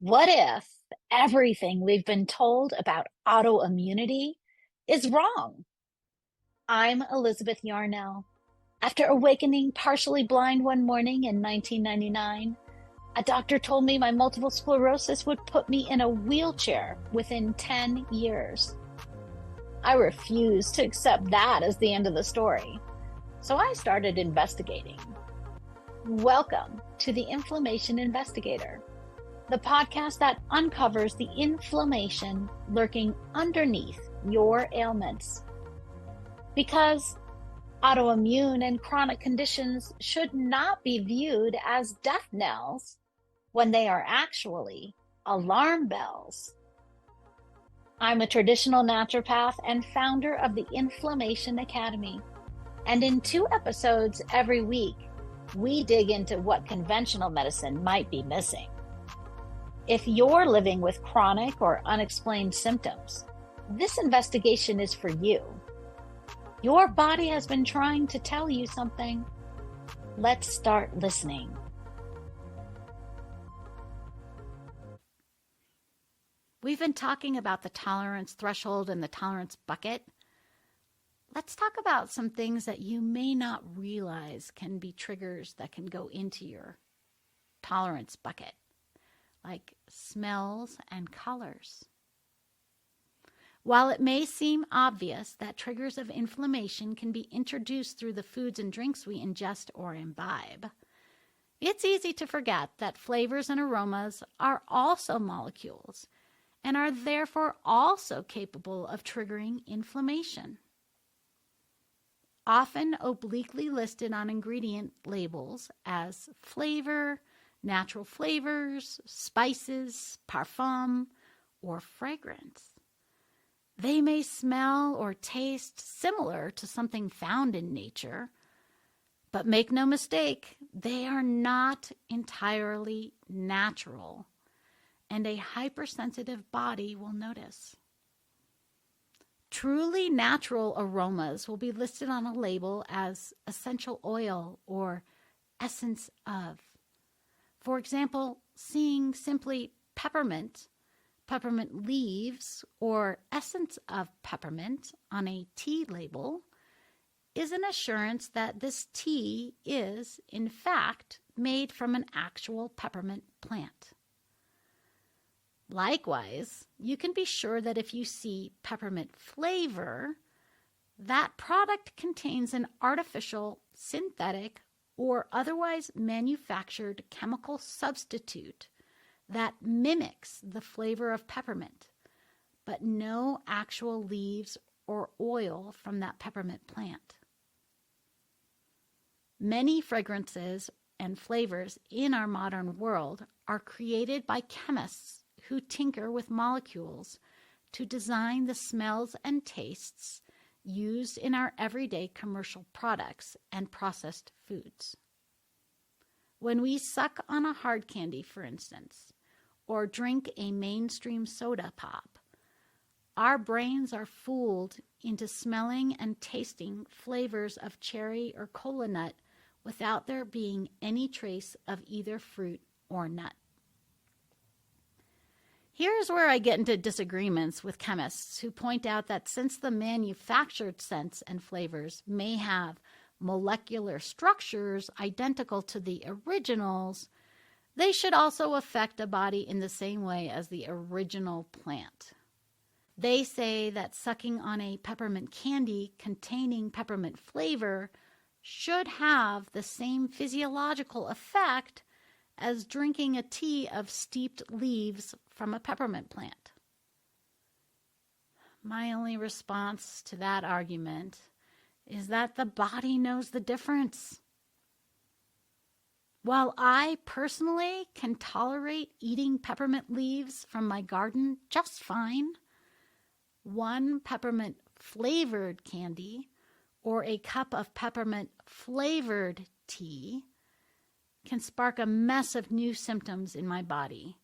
What if everything we've been told about autoimmunity is wrong? I'm Elizabeth Yarnell. After awakening partially blind one morning in 1999, a doctor told me my multiple sclerosis would put me in a wheelchair within 10 years. I refused to accept that as the end of the story, so I started investigating. Welcome to the Inflammation Investigator, the podcast that uncovers the inflammation lurking underneath your ailments. Because autoimmune and chronic conditions should not be viewed as death knells when they are actually alarm bells. I'm a traditional naturopath and founder of the Inflammation Academy. And in 2 episodes every week, we dig into what conventional medicine might be missing. If you're living with chronic or unexplained symptoms, this investigation is for you. Your body has been trying to tell you something. Let's start listening. We've been talking about the tolerance threshold and the tolerance bucket. Let's talk about some things that you may not realize can be triggers that can go into your tolerance bucket, like smells and colors. While it may seem obvious that triggers of inflammation can be introduced through the foods and drinks we ingest or imbibe, it's easy to forget that flavors and aromas are also molecules and are therefore also capable of triggering inflammation. Often obliquely listed on ingredient labels as flavor, natural flavors, spices, parfum, or fragrance. They may smell or taste similar to something found in nature, but make no mistake, they are not entirely natural, and a hypersensitive body will notice. Truly natural aromas will be listed on a label as essential oil or essence of. For example, seeing simply peppermint leaves, or essence of peppermint on a tea label is an assurance that this tea is, in fact, made from an actual peppermint plant. Likewise, you can be sure that if you see peppermint flavor, that product contains an artificial, synthetic, or otherwise manufactured chemical substitute that mimics the flavor of peppermint, but no actual leaves or oil from that peppermint plant. Many fragrances and flavors in our modern world are created by chemists who tinker with molecules to design the smells and tastes used in our everyday commercial products and processed foods. When we suck on a hard candy, for instance, or drink a mainstream soda pop, our brains are fooled into smelling and tasting flavors of cherry or cola nut without there being any trace of either fruit or nut. Here's where I get into disagreements with chemists who point out that since the manufactured scents and flavors may have molecular structures identical to the originals, they should also affect a body in the same way as the original plant. They say that sucking on a peppermint candy containing peppermint flavor should have the same physiological effect as drinking a tea of steeped leaves from a peppermint plant. My only response to that argument is that the body knows the difference. While I personally can tolerate eating peppermint leaves from my garden just fine, one peppermint flavored candy or a cup of peppermint flavored tea can spark a mess of new symptoms in my body,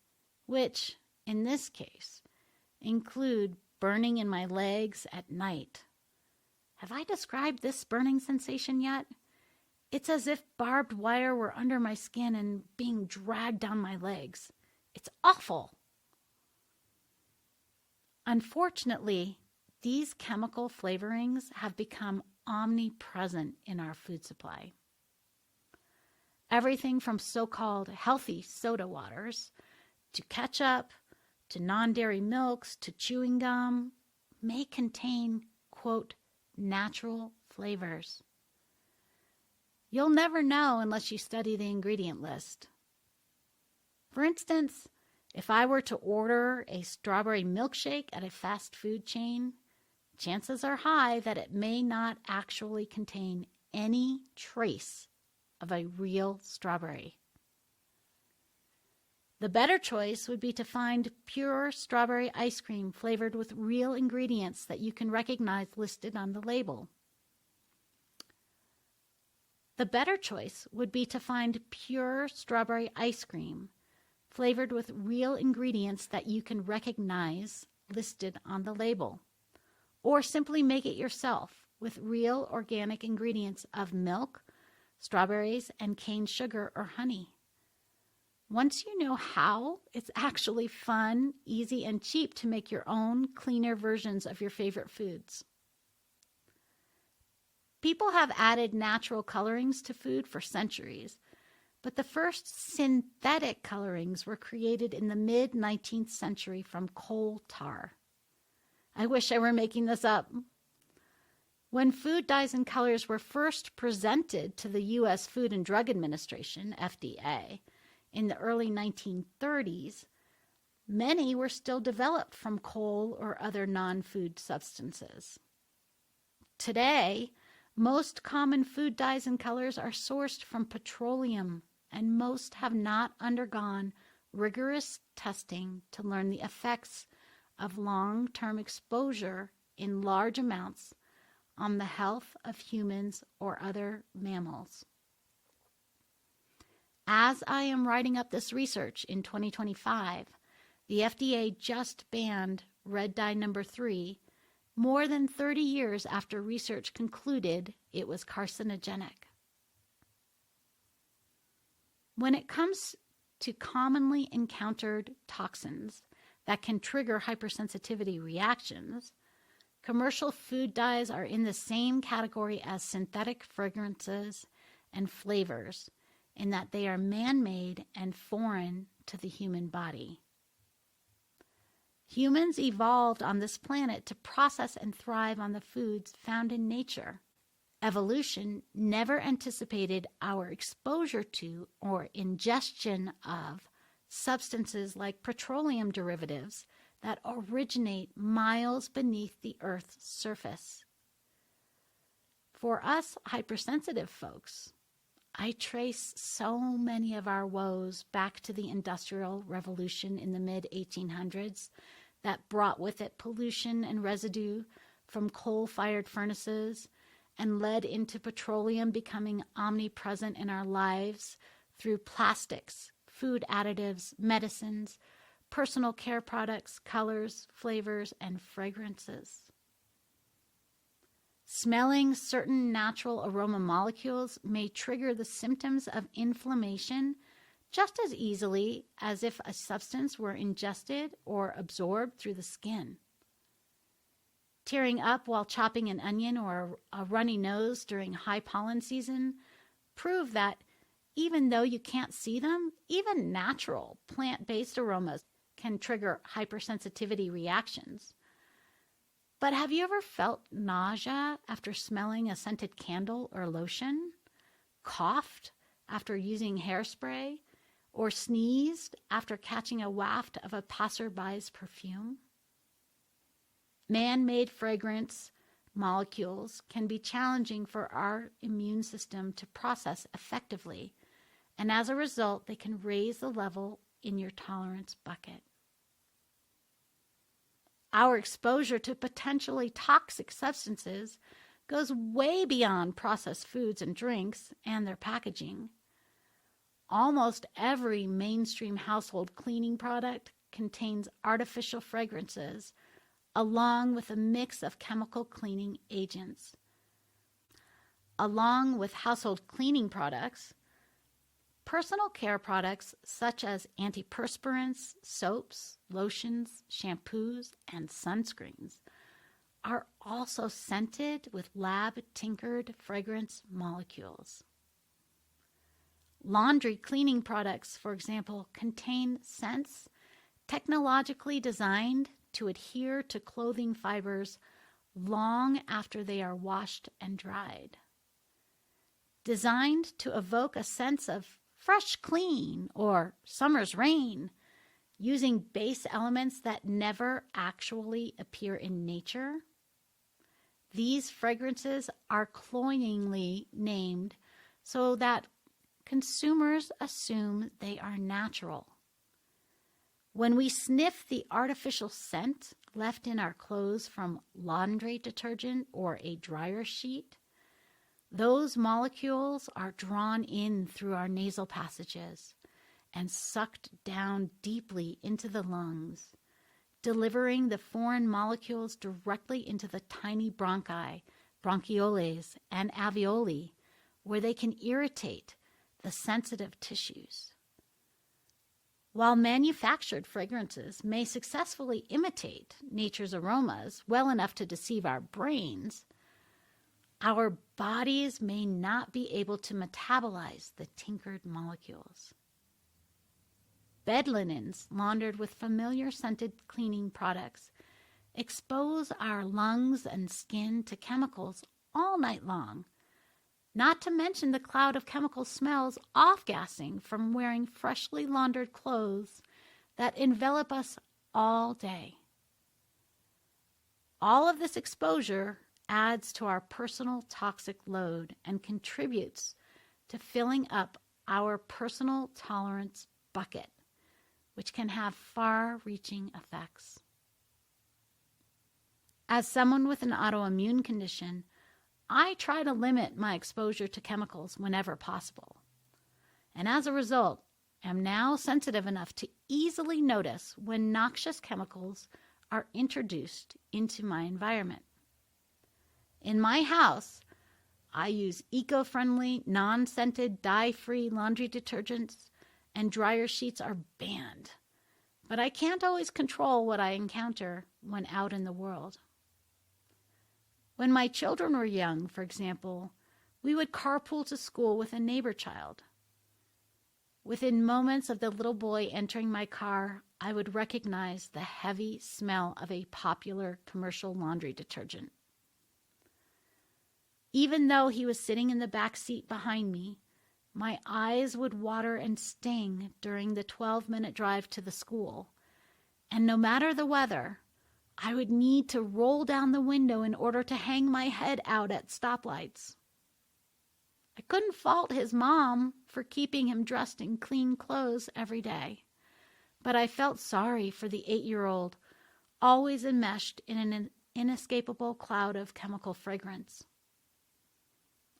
which, in this case, include burning in my legs at night. Have I described this burning sensation yet? It's as if barbed wire were under my skin and being dragged down my legs. It's It's awful. Unfortunately, these chemical flavorings have become omnipresent in our food supply. Everything from so-called healthy soda waters to ketchup to non-dairy milks to chewing gum may contain, quote, natural flavors. You'll never know unless you study the ingredient list. For instance, if I were to order a strawberry milkshake at a fast food chain, chances are high that it may not actually contain any trace of a real strawberry. The better choice would be to find pure strawberry ice cream flavored with real ingredients that you can recognize listed on the label. The better choice would be to find pure strawberry ice cream flavored with real ingredients that you can recognize listed on the label. Or simply make it yourself with real organic ingredients of milk, strawberries, and cane sugar or honey. Once you know how, it's actually fun, easy, and cheap to make your own cleaner versions of your favorite foods. People have added natural colorings to food for centuries, but the first synthetic colorings were created in the mid-19th century from coal tar. I wish I were making this up. When food dyes and colors were first presented to the U.S. Food and Drug Administration, FDA, in the early 1930s, many were still developed from coal or other non-food substances. Today, most common food dyes and colors are sourced from petroleum, and most have not undergone rigorous testing to learn the effects of long-term exposure in large amounts on the health of humans or other mammals. As I am writing up this research in 2025, the FDA just banned red dye number 3 more than 30 years after research concluded it was carcinogenic. When it comes to commonly encountered toxins that can trigger hypersensitivity reactions, commercial food dyes are in the same category as synthetic fragrances and flavors, in that they are man-made and foreign to the human body. Humans evolved on this planet to process and thrive on the foods found in nature. Evolution never anticipated our exposure to or ingestion of substances like petroleum derivatives that originate miles beneath the Earth's surface. For us hypersensitive folks, I trace so many of our woes back to the Industrial Revolution in the mid-1800s that brought with it pollution and residue from coal-fired furnaces and led into petroleum becoming omnipresent in our lives through plastics, food additives, medicines, personal care products, colors, flavors, and fragrances. Smelling certain natural aroma molecules may trigger the symptoms of inflammation just as easily as if a substance were ingested or absorbed through the skin. Tearing up while chopping an onion or a runny nose during high pollen season prove that even though you can't see them, even natural plant-based aromas can trigger hypersensitivity reactions. But have you ever felt nausea after smelling a scented candle or lotion? Coughed after using hairspray? Or sneezed after catching a waft of a passerby's perfume? Man-made fragrance molecules can be challenging for our immune system to process effectively, and as a result, they can raise the level in your tolerance bucket. Our exposure to potentially toxic substances goes way beyond processed foods and drinks and their packaging. Almost every mainstream household cleaning product contains artificial fragrances, along with a mix of chemical cleaning agents. Along with household cleaning products, Personal care products such as antiperspirants, soaps, lotions, shampoos, and sunscreens are also scented with lab-tinkered fragrance molecules. Laundry cleaning products, for example, contain scents technologically designed to adhere to clothing fibers long after they are washed and dried. Designed to evoke a sense of fresh clean or summer's rain, using base elements that never actually appear in nature. These fragrances are cloyingly named so that consumers assume they are natural. When we sniff the artificial scent left in our clothes from laundry detergent or a dryer sheet, those molecules are drawn in through our nasal passages and sucked down deeply into the lungs, delivering the foreign molecules directly into the tiny bronchi, bronchioles, and alveoli, where they can irritate the sensitive tissues. While manufactured fragrances may successfully imitate nature's aromas well enough to deceive our brains, our bodies may not be able to metabolize the tinkered molecules. Bed linens laundered with familiar scented cleaning products expose our lungs and skin to chemicals all night long, not to mention the cloud of chemical smells off-gassing from wearing freshly laundered clothes that envelop us all day. All of this exposure adds to our personal toxic load and contributes to filling up our personal tolerance bucket, which can have far-reaching effects. As someone with an autoimmune condition, I try to limit my exposure to chemicals whenever possible. And as a result, am now sensitive enough to easily notice when noxious chemicals are introduced into my environment. In my house, I use eco-friendly, non-scented, dye-free laundry detergents, and dryer sheets are banned. But I can't always control what I encounter when out in the world. When my children were young, for example, we would carpool to school with a neighbor child. Within moments of the little boy entering my car, I would recognize the heavy smell of a popular commercial laundry detergent. Even though he was sitting in the back seat behind me, my eyes would water and sting during the 12-minute drive to the school, and no matter the weather, I would need to roll down the window in order to hang my head out at stoplights. I couldn't fault his mom for keeping him dressed in clean clothes every day, but I felt sorry for the 8-year-old, always enmeshed in an inescapable cloud of chemical fragrance.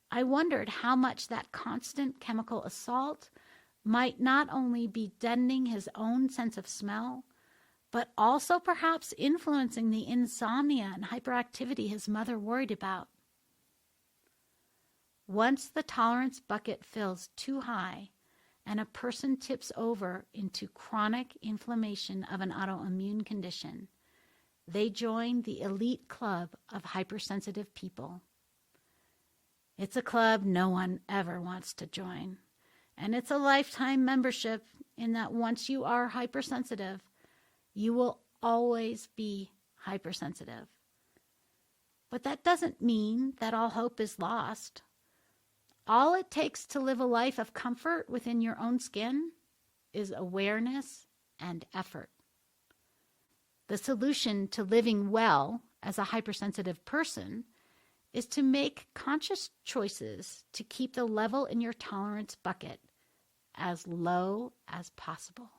I wondered how much that constant chemical assault might not only be deadening his own sense of smell, but also perhaps influencing the insomnia and hyperactivity his mother worried about. Once the tolerance bucket fills too high and a person tips over into chronic inflammation of an autoimmune condition, they join the elite club of hypersensitive people. It's a club no one ever wants to join, and it's a lifetime membership in that once you are hypersensitive, you will always be hypersensitive. But that doesn't mean that all hope is lost. All it takes to live a life of comfort within your own skin is awareness and effort. The solution to living well as a hypersensitive person is to make conscious choices to keep the level in your tolerance bucket as low as possible.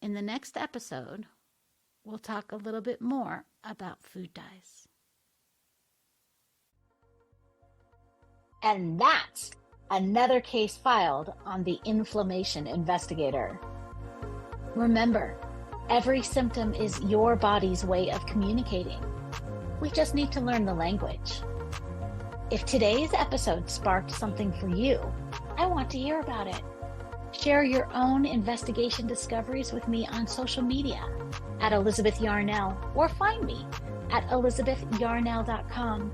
In the next episode, we'll talk a little bit more about food dyes. And that's another case filed on the Inflammation Investigator. Remember, every symptom is your body's way of communicating. We just need to learn the language. If today's episode sparked something for you, I want to hear about it. Share your own investigation discoveries with me on social media at Elizabeth Yarnell, or find me at elizabethyarnell.com.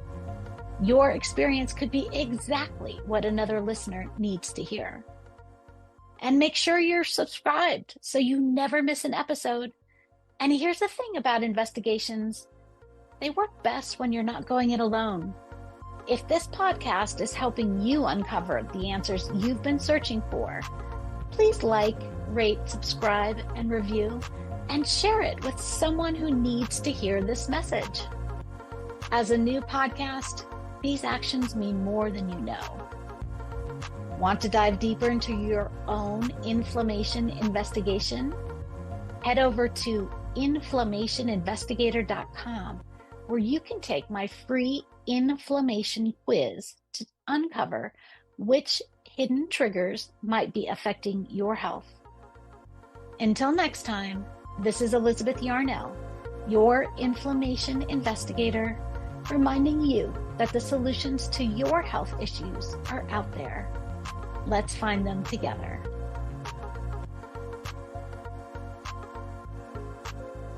Your experience could be exactly what another listener needs to hear. And make sure you're subscribed so you never miss an episode. And here's the thing about investigations. They work best when you're not going it alone. If this podcast is helping you uncover the answers you've been searching for, please like, rate, subscribe, and review, and share it with someone who needs to hear this message. As a new podcast, these actions mean more than you know. Want to dive deeper into your own inflammation investigation? Head over to inflammationinvestigator.com, where you can take my free inflammation quiz to uncover which hidden triggers might be affecting your health. Until next time, this is Elizabeth Yarnell, your inflammation investigator, reminding you that the solutions to your health issues are out there. Let's find them together.